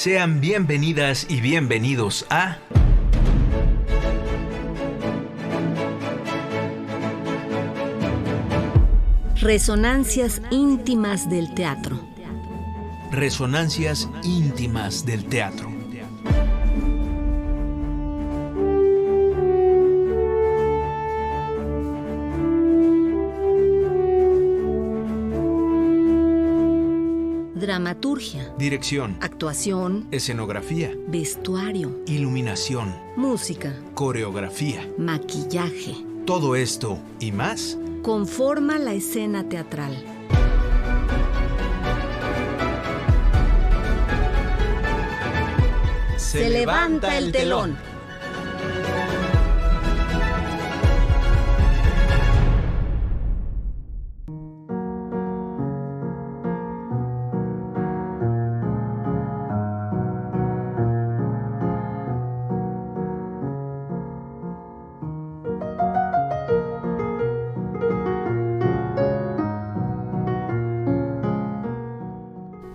Sean bienvenidas y bienvenidos a Resonancias íntimas del teatro. Resonancias íntimas del teatro. Dramaturgia, Dirección, actuación, escenografía, vestuario, iluminación, música, coreografía. maquillaje. Todo esto y más Conforma la escena teatral. Se levanta el telón.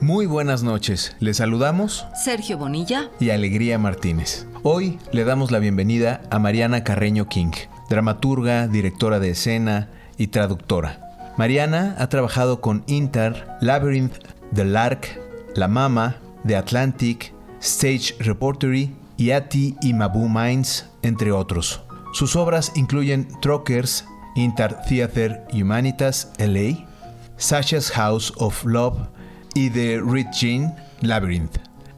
Muy buenas noches, les saludamos Sergio Bonilla y Alegría Martínez. Hoy le damos la bienvenida a Mariana Carreño King, dramaturga, directora de escena y traductora. Mariana ha trabajado con Intar, Labyrinth, The Lark, La Mama, The Atlantic, Stage Repertory, Yati y Mabou Mines, entre otros. Sus obras incluyen Truckers, Intar Theater Humanitas LA, Sasha's House of Love y The Red Jean Labyrinth.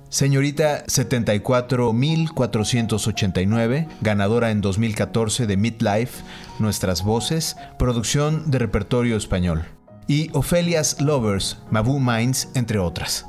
Señorita 74489, ganadora en 2014 de Midlife, Nuestras Voces, producción de repertorio español. Y Ofelia's Lovers, Mabou Mines, entre otras.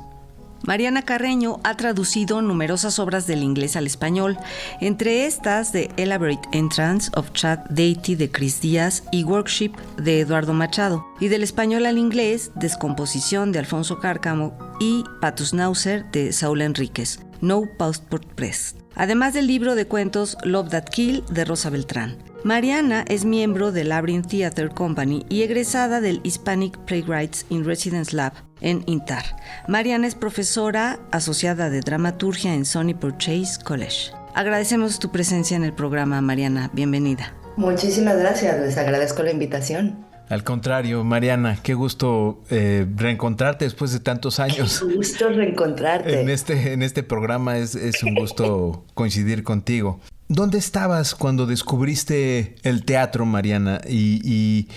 Mariana Carreño ha traducido numerosas obras del inglés al español, entre estas The Elaborate Entrance of Chad Deity de Chris Díaz y Worship de Eduardo Machado, y del español al inglés Descomposición de Alfonso Cárcamo y Patus Nauser de Saúl Enríquez, No Passport Press, además del libro de cuentos Love That Kill de Rosa Beltrán. Mariana es miembro del Labyrinth Theatre Company y egresada del Hispanic Playwrights in Residence Lab en Intar. Mariana es profesora asociada de dramaturgia en Sonny Purchase College. Agradecemos tu presencia en el programa, Mariana. Bienvenida. Muchísimas gracias, les agradezco la invitación. Al contrario, Mariana, qué gusto reencontrarte después de tantos años. Qué gusto reencontrarte. En este programa es un gusto coincidir contigo. ¿Dónde estabas cuando descubriste el teatro, Mariana? ¿Y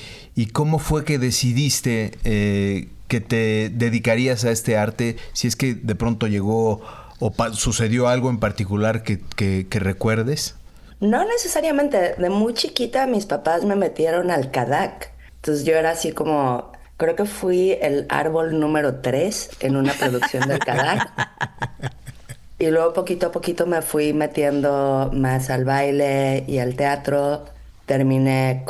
cómo fue que decidiste que te dedicarías a este arte? Si es que de pronto llegó o sucedió algo en particular que recuerdes. No necesariamente. De muy chiquita mis papás me metieron al Cadac. Entonces yo era así como... Creo que fui el árbol número 3 en una producción del Cadac. Y luego poquito a poquito me fui metiendo más al baile y al teatro. Terminé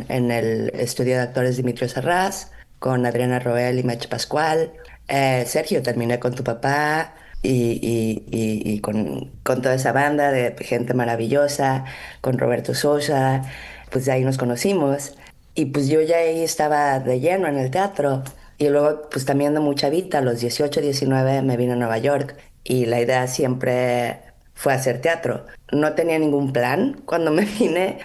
en el estudio de actores Dimitrio Serrás, con Adriana Roel y Mech Pascual. Sergio, terminé con tu papá y con toda esa banda de gente maravillosa, con Roberto Sosa. Pues de ahí nos conocimos. Y pues yo ya ahí estaba de lleno en el teatro. Y luego pues también de muy chavita, a los 18, 19 me vine a Nueva York. Y la idea siempre fue hacer teatro. No tenía ningún plan cuando me vine.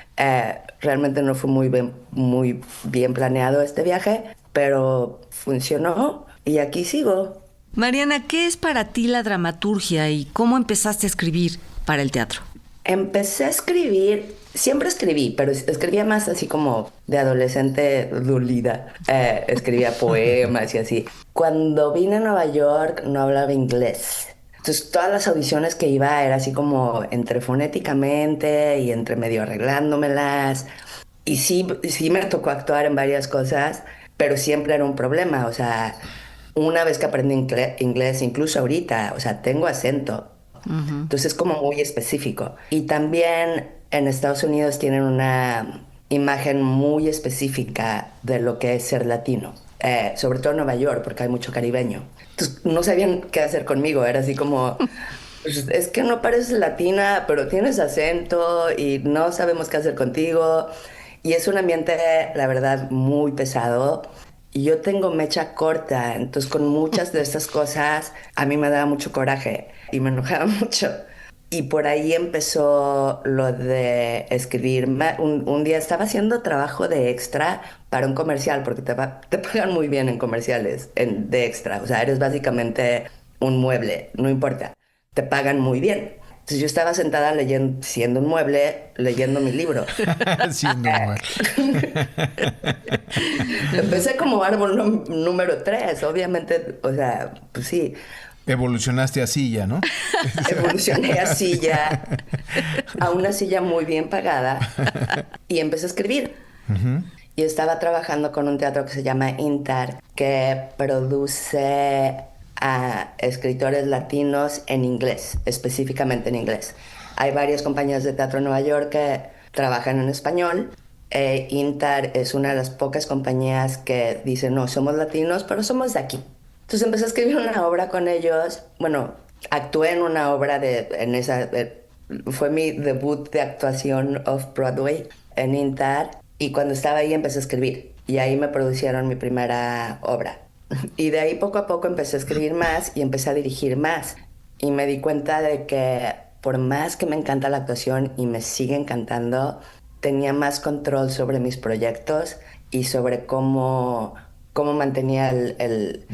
Realmente no fue muy bien planeado este viaje, pero funcionó y aquí sigo. Mariana, ¿qué es para ti la dramaturgia y cómo empezaste a escribir para el teatro? Empecé a escribir, siempre escribí, pero escribía más así como de adolescente dolida. Escribía poemas y así. Cuando vine a Nueva York no hablaba inglés. Entonces todas las audiciones que iba era así como entre fonéticamente y entre medio arreglándomelas. Y sí me tocó actuar en varias cosas, pero siempre era un problema. O sea, una vez que aprendí inglés, incluso ahorita, o sea, tengo acento. Uh-huh. Entonces es como muy específico. Y también en Estados Unidos tienen una imagen muy específica de lo que es ser latino. Sobre todo en Nueva York, porque hay mucho caribeño. Entonces no sabían qué hacer conmigo. Era así como, pues, es que no pareces latina, pero tienes acento y no sabemos qué hacer contigo. Y es un ambiente, la verdad, muy pesado. Y yo tengo mecha corta, entonces con muchas de estas cosas a mí me daba mucho coraje y me enojaba mucho. Y por ahí empezó lo de escribir. Un día estaba haciendo trabajo de extra para un comercial, porque te pagan muy bien en comerciales de extra. O sea, eres básicamente un mueble, no importa. Te pagan muy bien. Entonces yo estaba sentada leyendo, siendo un mueble, leyendo mi libro. Siendo un mueble. Empecé como árbol número 3, obviamente, o sea, pues sí. Evolucionaste a silla, ¿no? Evolucioné a silla, a una silla muy bien pagada, y empecé a escribir. Y estaba trabajando con un teatro que se llama Intar, que produce a escritores latinos en inglés, específicamente en inglés. Hay varias compañías de teatro en Nueva York que trabajan en español. Intar es una de las pocas compañías que dicen, no, somos latinos, pero somos de aquí. Entonces empecé a escribir una obra con ellos. Bueno, actué en una obra fue mi debut de actuación off-Broadway en Intar. Y cuando estaba ahí empecé a escribir. Y ahí me producieron mi primera obra. Y de ahí poco a poco empecé a escribir más y empecé a dirigir más. Y me di cuenta de que por más que me encanta la actuación y me sigue encantando, tenía más control sobre mis proyectos y sobre cómo mantenía el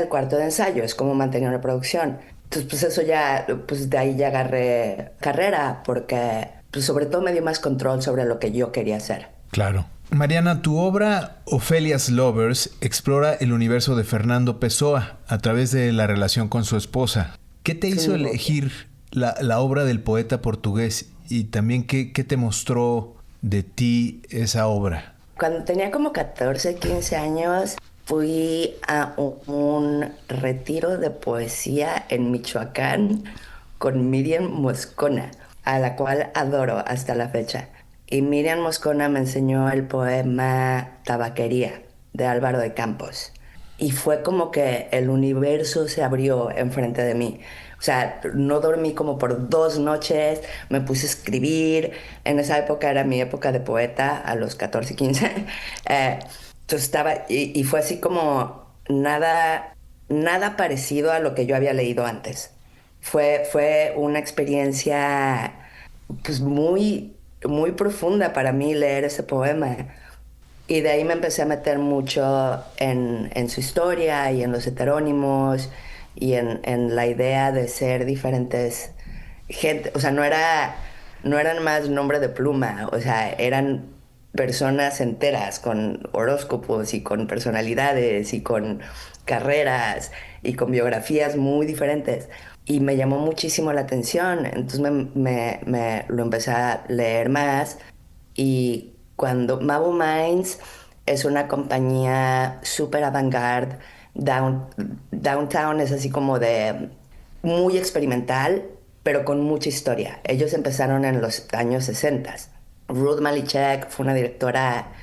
cuarto de ensayo, es cómo mantenía una producción. Entonces, pues eso ya, pues de ahí ya agarré carrera, porque pues sobre todo me dio más control sobre lo que yo quería hacer. Claro. Mariana, tu obra Ophelia's Lovers explora el universo de Fernando Pessoa a través de la relación con su esposa. ¿Qué te hizo elegir la obra del poeta portugués y también qué te mostró de ti esa obra? Cuando tenía como 14, 15 años, fui a un retiro de poesía en Michoacán con Miriam Moscona, a la cual adoro hasta la fecha. Y Miriam Moscona me enseñó el poema Tabaquería, de Álvaro de Campos. Y fue como que el universo se abrió enfrente de mí. O sea, no dormí como por 2 noches, me puse a escribir. En esa época era mi época de poeta, a los 14, 15. Entonces y fue así como nada parecido a lo que yo había leído antes. Fue una experiencia pues muy profunda para mí leer ese poema. Y de ahí me empecé a meter mucho en su historia y en los heterónimos y en la idea de ser diferentes gente. O sea, no eran más nombre de pluma, o sea, eran personas enteras con horóscopos y con personalidades y con carreras y con biografías muy diferentes. Y me llamó muchísimo la atención, entonces me lo empecé a leer más. Y cuando Mabel Minds es una compañía súper avant-garde, Downtown es así como de muy experimental, pero con mucha historia. Ellos empezaron en los años 60. Ruth Malichek fue una directora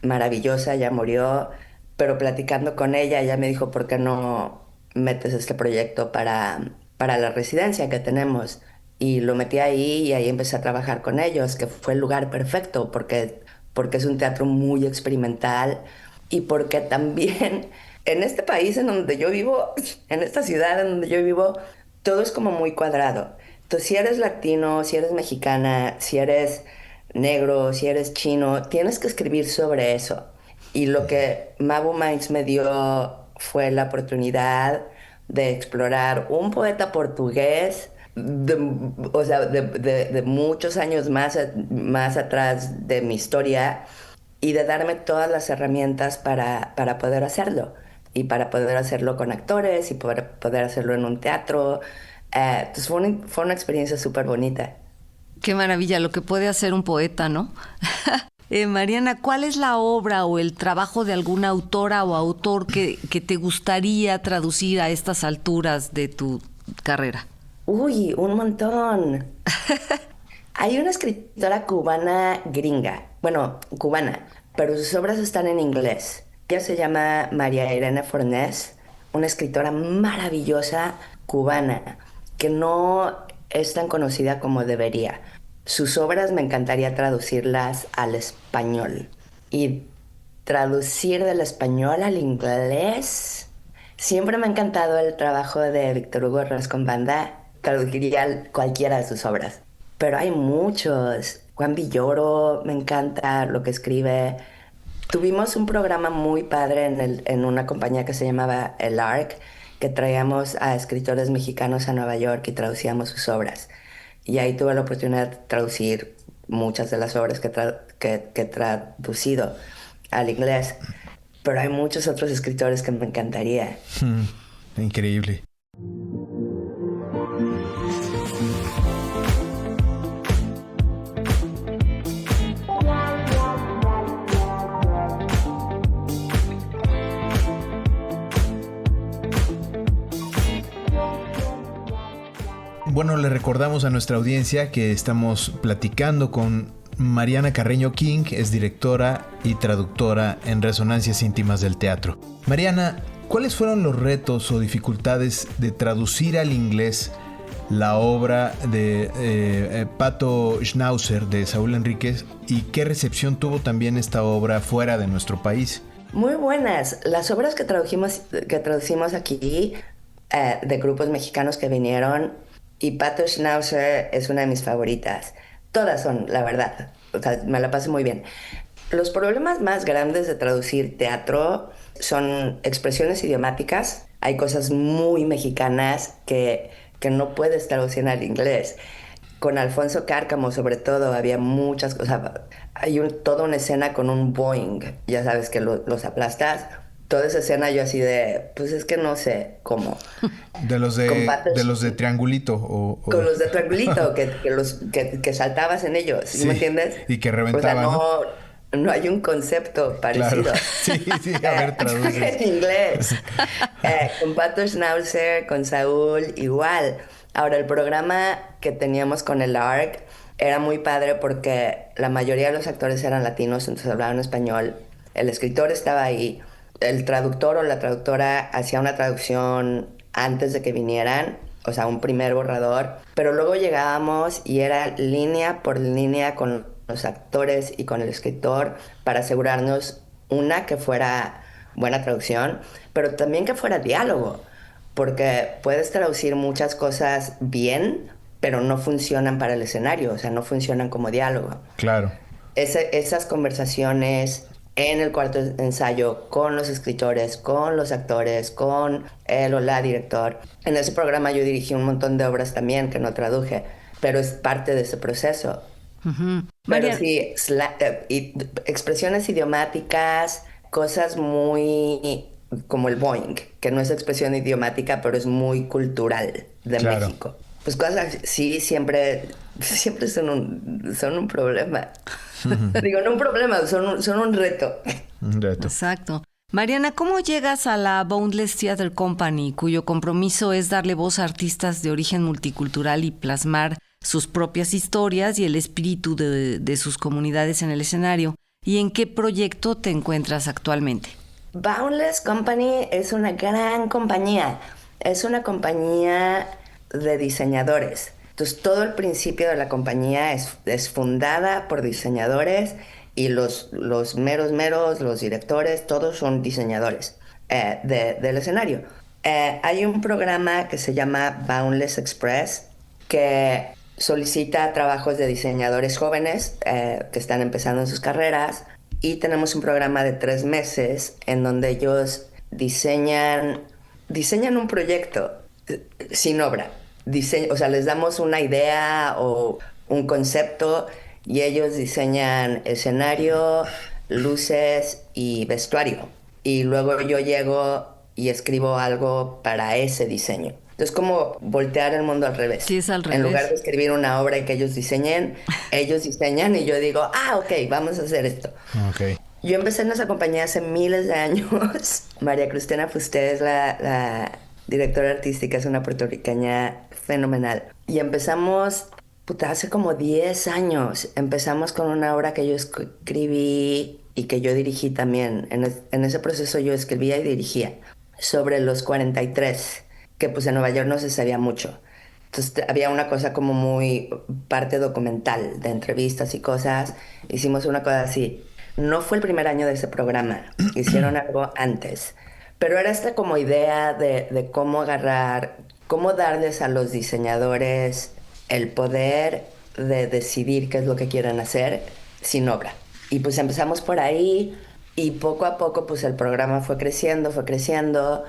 maravillosa, ya murió, pero platicando con ella me dijo, ¿por qué no metes este proyecto para la residencia que tenemos? Y lo metí ahí y ahí empecé a trabajar con ellos, que fue el lugar perfecto porque es un teatro muy experimental y porque también en este país en donde yo vivo, en esta ciudad en donde yo vivo, todo es como muy cuadrado. Entonces, si eres latino, si eres mexicana, si eres negro, si eres chino, tienes que escribir sobre eso. Y lo que Mabu Minds me dio fue la oportunidad de explorar un poeta portugués de muchos años más atrás de mi historia y de darme todas las herramientas para poder hacerlo y para poder hacerlo con actores y poder hacerlo en un teatro. Entonces fue una experiencia súper bonita. Qué maravilla lo que puede hacer un poeta, ¿no? Mariana, ¿cuál es la obra o el trabajo de alguna autora o autor que te gustaría traducir a estas alturas de tu carrera? Uy, un montón. Hay una escritora cubana gringa, bueno, cubana, pero sus obras están en inglés. Ella se llama María Irene Fornés, una escritora maravillosa cubana que no es tan conocida como debería. Sus obras me encantaría traducirlas al español. Y traducir del español al inglés. Siempre me ha encantado el trabajo de Víctor Hugo Rascón-Banda. Traduciría cualquiera de sus obras. Pero hay muchos. Juan Villoro, me encanta lo que escribe. Tuvimos un programa muy padre en una compañía que se llamaba El Arc, que traíamos a escritores mexicanos a Nueva York y traducíamos sus obras. Y ahí tuve la oportunidad de traducir muchas de las obras que he traducido al inglés. Pero hay muchos otros escritores que me encantaría. Increíble. Bueno, le recordamos a nuestra audiencia que estamos platicando con Mariana Carreño King, es directora y traductora en Resonancias Íntimas del Teatro. Mariana, ¿cuáles fueron los retos o dificultades de traducir al inglés la obra de Pato Schnauzer de Saúl Enríquez y qué recepción tuvo también esta obra fuera de nuestro país? Muy buenas. Las obras que traducimos aquí de grupos mexicanos que vinieron, y Pato Schnauzer es una de mis favoritas. Todas son, la verdad. O sea, me la paso muy bien. Los problemas más grandes de traducir teatro son expresiones idiomáticas. Hay cosas muy mexicanas que no puedes traducir al inglés. Con Alfonso Cárcamo, sobre todo, había muchas cosas. Hay toda una escena con un Boeing. Ya sabes que los aplastas. Toda esa escena yo así de, pues es que no sé cómo. De los de Triangulito. Con los de Triangulito, que saltabas en ellos, ¿sí me entiendes? Y que reventaban, o sea, no hay un concepto parecido. Claro. Sí, a ver, traduces. En inglés. Con Pato Schnauzer, con Saúl, igual. Ahora, el programa que teníamos con el ARC era muy padre porque la mayoría de los actores eran latinos, entonces hablaban español. El escritor estaba ahí. El traductor o la traductora hacía una traducción antes de que vinieran, o sea, un primer borrador, pero luego llegábamos y era línea por línea con los actores y con el escritor para asegurarnos, que fuera buena traducción, pero también que fuera diálogo, porque puedes traducir muchas cosas bien, pero no funcionan para el escenario, o sea, no funcionan como diálogo. Claro. Esas conversaciones en el cuarto de ensayo con los escritores, con los actores, con él o la director. En ese programa yo dirigí un montón de obras también que no traduje, pero es parte de ese proceso. Uh-huh. Pero sí, expresiones idiomáticas, cosas muy como el Boeing, que no es expresión idiomática, pero es muy cultural de México. Pues cosas sí siempre son un problema. Digo, no un problema, son un reto. Un reto. Exacto. Mariana, ¿cómo llegas a la Boundless Theatre Company, cuyo compromiso es darle voz a artistas de origen multicultural y plasmar sus propias historias y el espíritu de sus comunidades en el escenario? ¿Y en qué proyecto te encuentras actualmente? Boundless Company es una gran compañía. Es una compañía de diseñadores. Entonces, todo el principio de la compañía es fundada por diseñadores y los meros, los directores, todos son diseñadores del escenario. Hay un programa que se llama Boundless Express que solicita trabajos de diseñadores jóvenes que están empezando en sus carreras, y tenemos un programa de 3 meses en donde ellos diseñan un proyecto sin obra. O sea, les damos una idea o un concepto y ellos diseñan escenario, luces y vestuario. Y luego yo llego y escribo algo para ese diseño. Entonces, como voltear el mundo al revés. Sí, es al revés. En lugar de escribir una obra y que ellos diseñen y yo digo, ok, vamos a hacer esto. Okay. Yo empecé en esa compañía hace miles de años. María Cristina Fusté es la directora artística, es una puertorriqueña fenomenal. Y empezamos, hace como 10 años, empezamos con una obra que yo escribí y que yo dirigí también. En ese proceso yo escribía y dirigía sobre los 43, que pues en Nueva York no se sabía mucho. Entonces había una cosa como muy parte documental, de entrevistas y cosas. Hicimos una cosa así. No fue el primer año de ese programa, hicieron algo antes. Pero era esta como idea de cómo agarrar, cómo darles a los diseñadores el poder de decidir qué es lo que quieren hacer sin obra. Y pues empezamos por ahí y poco a poco pues el programa fue creciendo, fue creciendo.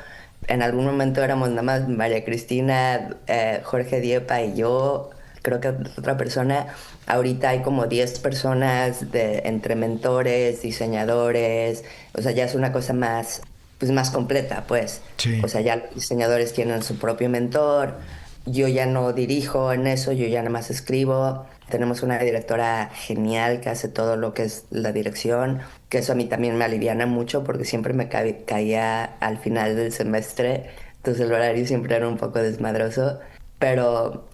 En algún momento éramos nada más María Cristina, Jorge Diepa y yo, creo que otra persona. Ahorita hay como 10 personas entre mentores, diseñadores, o sea, ya es una cosa más, pues más completa, pues. Sí. O sea, ya los diseñadores tienen su propio mentor. Yo ya no dirijo en eso, yo ya nada más escribo. Tenemos una directora genial que hace todo lo que es la dirección, que eso a mí también me aliviana mucho porque siempre me caía al final del semestre, entonces el horario siempre era un poco desmadroso, pero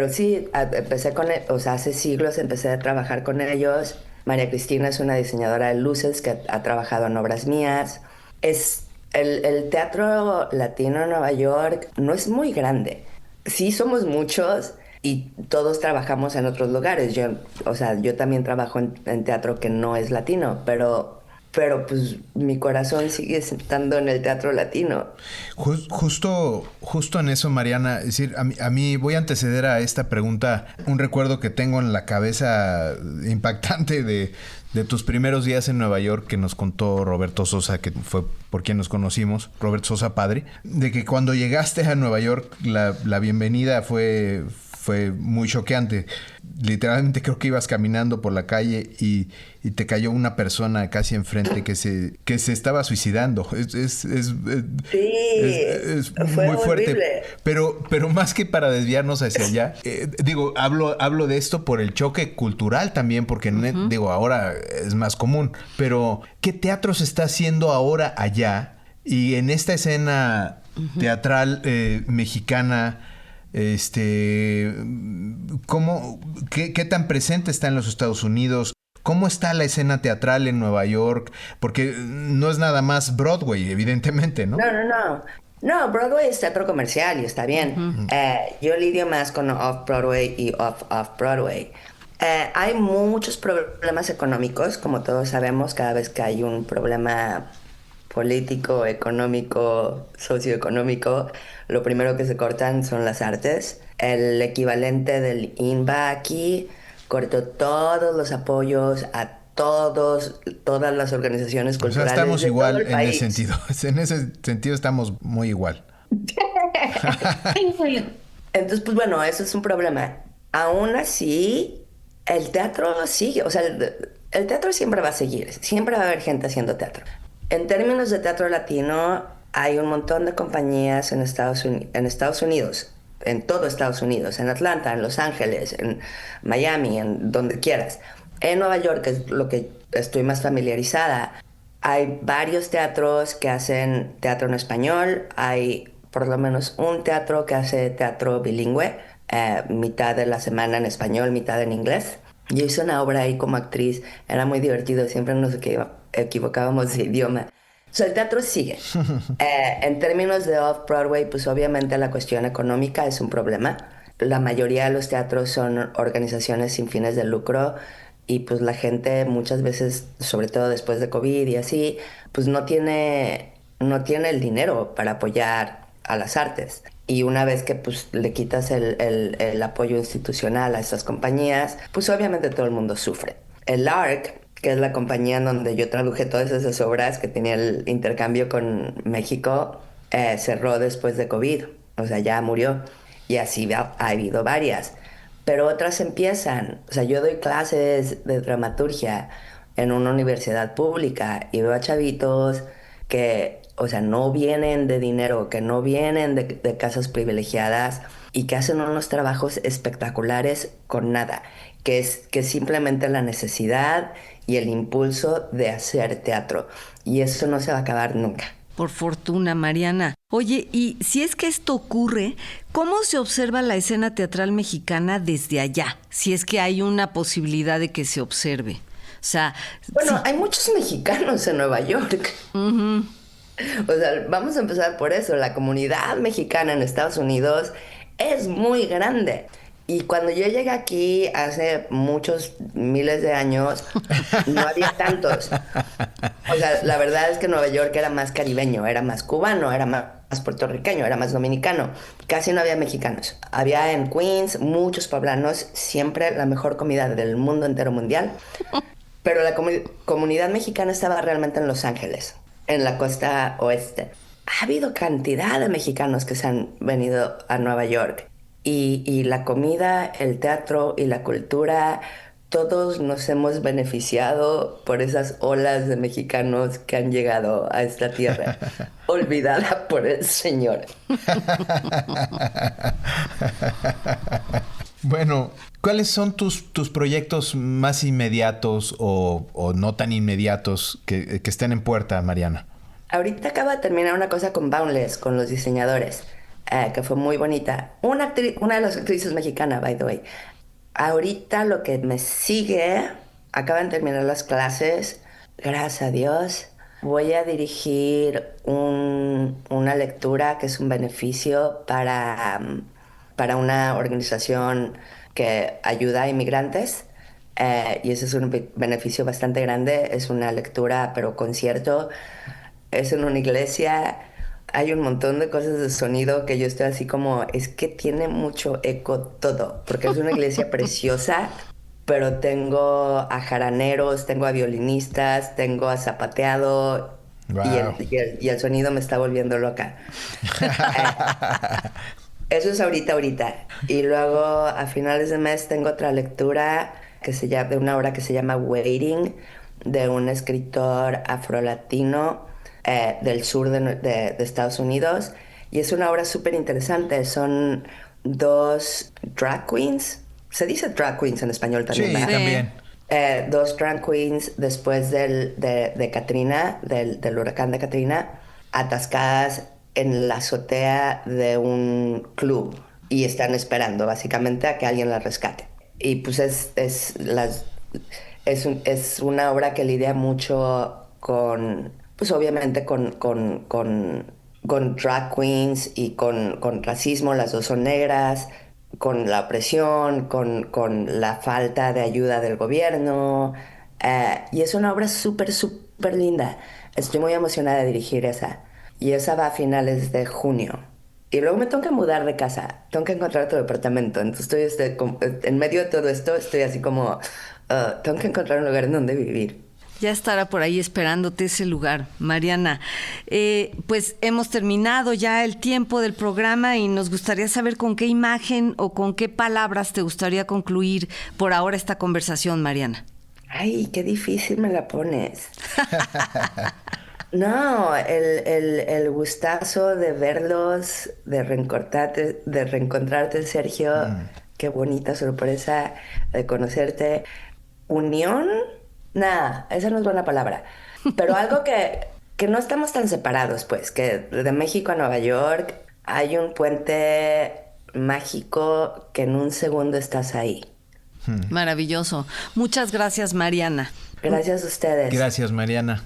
sí, empecé o sea, hace siglos empecé a trabajar con ellos. María Cristina es una diseñadora de luces que ha trabajado en obras mías. El teatro latino en Nueva York no es muy grande. Sí somos muchos y todos trabajamos en otros lugares. Yo también trabajo en teatro que no es latino, pero pues mi corazón sigue estando en el teatro latino. Justo en eso, Mariana, es decir, a mí voy a anteceder a esta pregunta un recuerdo que tengo en la cabeza impactante de tus primeros días en Nueva York, que nos contó Roberto Sosa, que fue por quien nos conocimos, Roberto Sosa padre, de que cuando llegaste a Nueva York la bienvenida fue muy choqueante. Literalmente creo que ibas caminando por la calle y te cayó una persona casi enfrente que se estaba suicidando. Fue muy fuerte. horrible. Pero más que para desviarnos hacia allá, hablo de esto por el choque cultural también, porque ahora es más común. Pero ¿qué teatro se está haciendo ahora allá? Y en esta escena teatral mexicana, ¿qué tan presente está en los Estados Unidos? ¿Cómo está la escena teatral en Nueva York? Porque no es nada más Broadway, evidentemente, ¿no? No, Broadway es teatro comercial y está bien. Yo lidio más con Off-Broadway y Off-Broadway. Hay muchos problemas económicos, como todos sabemos, cada vez que hay un problema político, económico, socioeconómico, lo primero que se cortan son las artes. El equivalente del INBA aquí cortó todos los apoyos a todas las organizaciones culturales. O sea, estamos de igual todo el en país. ese sentido. En ese sentido estamos muy igual. Entonces, pues bueno, eso es un problema. Aún así, el teatro sigue. O sea, el teatro siempre va a seguir. Siempre va a haber gente haciendo teatro. En términos de teatro latino, hay un montón de compañías en Estados Unidos, en todo Estados Unidos, en Atlanta, en Los Ángeles, en Miami, en donde quieras. En Nueva York, que es lo que estoy más familiarizada, hay varios teatros que hacen teatro en español. Hay por lo menos un teatro que hace teatro bilingüe, mitad de la semana en español, mitad en inglés. Yo hice una obra ahí como actriz, era muy divertido, siempre nos equivocábamos de idioma. O sea, el teatro sigue. En términos de Off-Broadway, pues obviamente la cuestión económica es un problema. La mayoría de los teatros son organizaciones sin fines de lucro y pues la gente muchas veces, sobre todo después de COVID y así, pues no tiene el dinero para apoyar a las artes. Y una vez que pues le quitas el apoyo institucional a estas compañías, pues obviamente todo el mundo sufre. El ARC, que es la compañía en donde yo traduje todas esas obras que tenía el intercambio con México, cerró después de COVID. O sea, ya murió. Y así ha habido varias. Pero otras empiezan. O sea, yo doy clases de dramaturgia en una universidad pública y veo a chavitos que, o sea, no vienen de dinero, que no vienen de casas privilegiadas y que hacen unos trabajos espectaculares con nada, que es simplemente la necesidad y el impulso de hacer teatro. Y eso no se va a acabar nunca. Por fortuna, Mariana. Oye, y si es que esto ocurre, ¿cómo se observa la escena teatral mexicana desde allá? Si es que hay una posibilidad de que se observe. O sea... Bueno, sí. hay muchos mexicanos en Nueva York. Uh-huh. O sea, vamos a empezar por eso. La comunidad mexicana en Estados Unidos es muy grande. Y cuando yo llegué aquí hace muchos miles de años, no había tantos. O sea, la verdad es que Nueva York era más caribeño, era más cubano, era más puertorriqueño, era más dominicano. Casi no había mexicanos. Había en Queens muchos poblanos, siempre la mejor comida del mundo entero mundial. Pero la comunidad mexicana estaba realmente en Los Ángeles, en la costa oeste. Ha habido cantidad de mexicanos que se han venido a Nueva York. Y la comida, el teatro y la cultura, todos nos hemos beneficiado por esas olas de mexicanos que han llegado a esta tierra, olvidada por el Señor. Bueno, ¿cuáles son tus proyectos más inmediatos o no tan inmediatos que estén en puerta, Mariana? Ahorita acabo de terminar una cosa con Boundless, con los diseñadores. Que fue muy bonita. Una de las actrices mexicanas, by the way. Ahorita lo que me sigue, acaban de terminar las clases, gracias a Dios. Voy a dirigir una lectura que es un beneficio para una organización que ayuda a inmigrantes. Y ese es un beneficio bastante grande. Es una lectura, pero concierto. Es en una iglesia. Hay un montón de cosas de sonido que yo estoy así como, es que tiene mucho eco todo, porque es una iglesia preciosa, pero tengo a jaraneros, tengo a violinistas, tengo a zapateado. Wow. y el sonido me está volviendo loca. Eso es ahorita. Y luego a finales de mes tengo otra lectura de una obra que se llama Waiting, de un escritor afrolatino del sur de Estados Unidos, y es una obra súper interesante. Son dos drag queens, se dice drag queens en español también, sí, ¿verdad? También. Dos drag queens después de Katrina, del huracán de Katrina, atascadas en la azotea de un club y están esperando básicamente a que alguien las rescate. Y pues es una obra que lidia mucho con, pues obviamente con drag queens y con racismo. Las dos son negras, con la opresión, con la falta de ayuda del gobierno. Y es una obra súper linda. Estoy muy emocionada de dirigir esa. Y esa va a finales de junio. Y luego me tengo que mudar de casa. Tengo que encontrar otro departamento. Entonces en medio de todo esto estoy así como... tengo que encontrar un lugar en donde vivir. Ya estará por ahí esperándote ese lugar, Mariana. Pues hemos terminado ya el tiempo del programa y nos gustaría saber con qué imagen o con qué palabras te gustaría concluir por ahora esta conversación, Mariana. Ay, qué difícil me la pones. No, el gustazo de verlos, de reencontrarte, Sergio. Qué bonita sorpresa de conocerte. Unión... Nada, esa no es buena palabra. Pero algo que no estamos tan separados, pues, que de México a Nueva York hay un puente mágico que en un segundo estás ahí. Maravilloso. Muchas gracias, Mariana. Gracias a ustedes. Gracias, Mariana.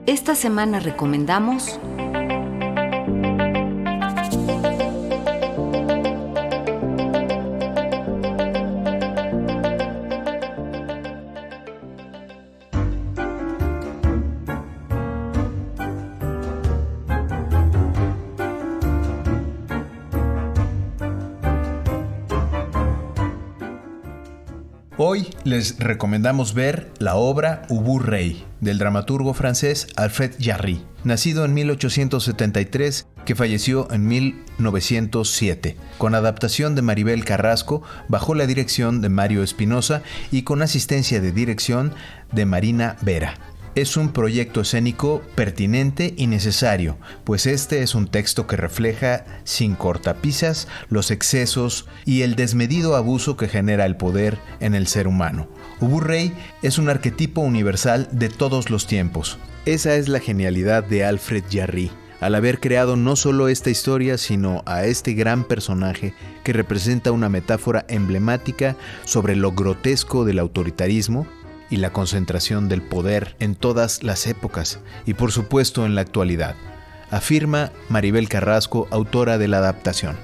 Esta semana recomendamos... Hoy les recomendamos ver la obra Ubu Rey, del dramaturgo francés Alfred Jarry, nacido en 1873, que falleció en 1907, con adaptación de Maribel Carrasco, bajo la dirección de Mario Espinosa y con asistencia de dirección de Marina Vera. Es un proyecto escénico pertinente y necesario, pues este es un texto que refleja sin cortapisas los excesos y el desmedido abuso que genera el poder en el ser humano. Ubu Rey es un arquetipo universal de todos los tiempos. Esa es la genialidad de Alfred Jarry, al haber creado no solo esta historia, sino a este gran personaje que representa una metáfora emblemática sobre lo grotesco del autoritarismo y la concentración del poder en todas las épocas y por supuesto en la actualidad. afirma Maribel Carrasco, autora de la adaptación.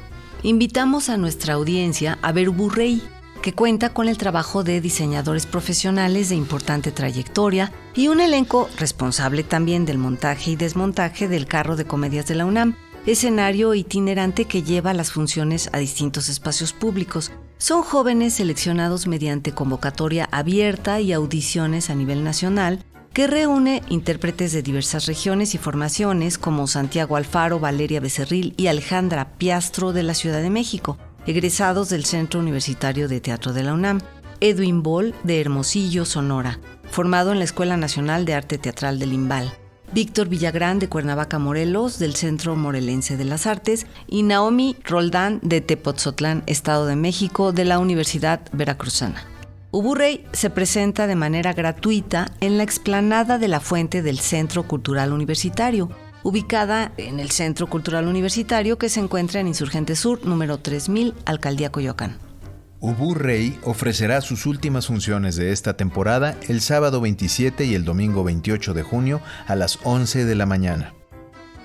Invitamos a nuestra audiencia a ver Ubu Rey, que cuenta con el trabajo de diseñadores profesionales de importante trayectoria y un elenco responsable también del montaje y desmontaje del carro de comedias de la UNAM, escenario itinerante que lleva las funciones a distintos espacios públicos. Son jóvenes seleccionados mediante convocatoria abierta y audiciones a nivel nacional, que reúne intérpretes de diversas regiones y formaciones como Santiago Alfaro, Valeria Becerril y Alejandra Piastro de la Ciudad de México, egresados del Centro Universitario de Teatro de la UNAM, Edwin Bol de Hermosillo, Sonora, formado en la Escuela Nacional de Arte Teatral del Imbal, Víctor Villagrán de Cuernavaca, Morelos, del Centro Morelense de las Artes, y Naomi Roldán de Tepotzotlán, Estado de México, de la Universidad Veracruzana. Ubu Rey se presenta de manera gratuita en la explanada de la Fuente del Centro Cultural Universitario, ubicada en el Centro Cultural Universitario que se encuentra en Insurgente Sur, número 3000, Alcaldía Coyoacán. Ubu Rey ofrecerá sus últimas funciones de esta temporada el sábado 27 y el domingo 28 de junio a las 11 de la mañana.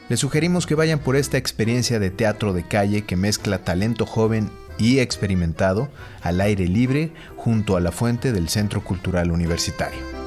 Les sugerimos que vayan por esta experiencia de teatro de calle que mezcla talento joven y experimentado al aire libre junto a la Fuente del Centro Cultural Universitario.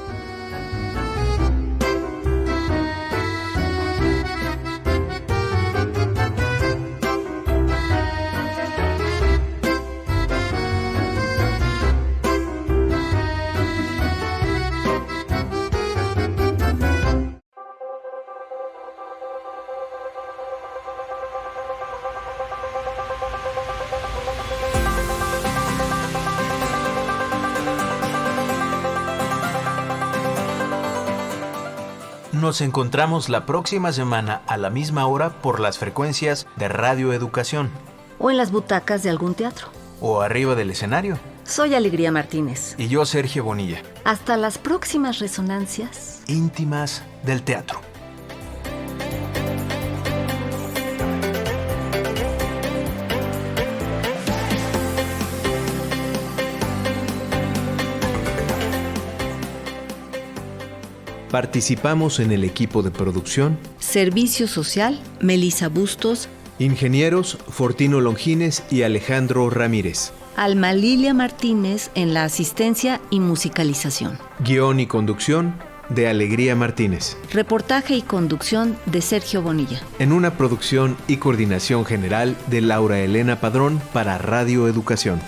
Nos encontramos la próxima semana a la misma hora por las frecuencias de Radio Educación. O en las butacas de algún teatro. O arriba del escenario. Soy Alegría Martínez. Y yo, Sergio Bonilla. Hasta las próximas resonancias íntimas del teatro. Participamos en el equipo de producción: Servicio Social, Melisa Bustos, ingenieros Fortino Longines y Alejandro Ramírez, Alma Lilia Martínez en la asistencia y musicalización, guión y conducción de Alegría Martínez, reportaje y conducción de Sergio Bonilla, en una producción y coordinación general de Laura Elena Padrón para Radio Educación.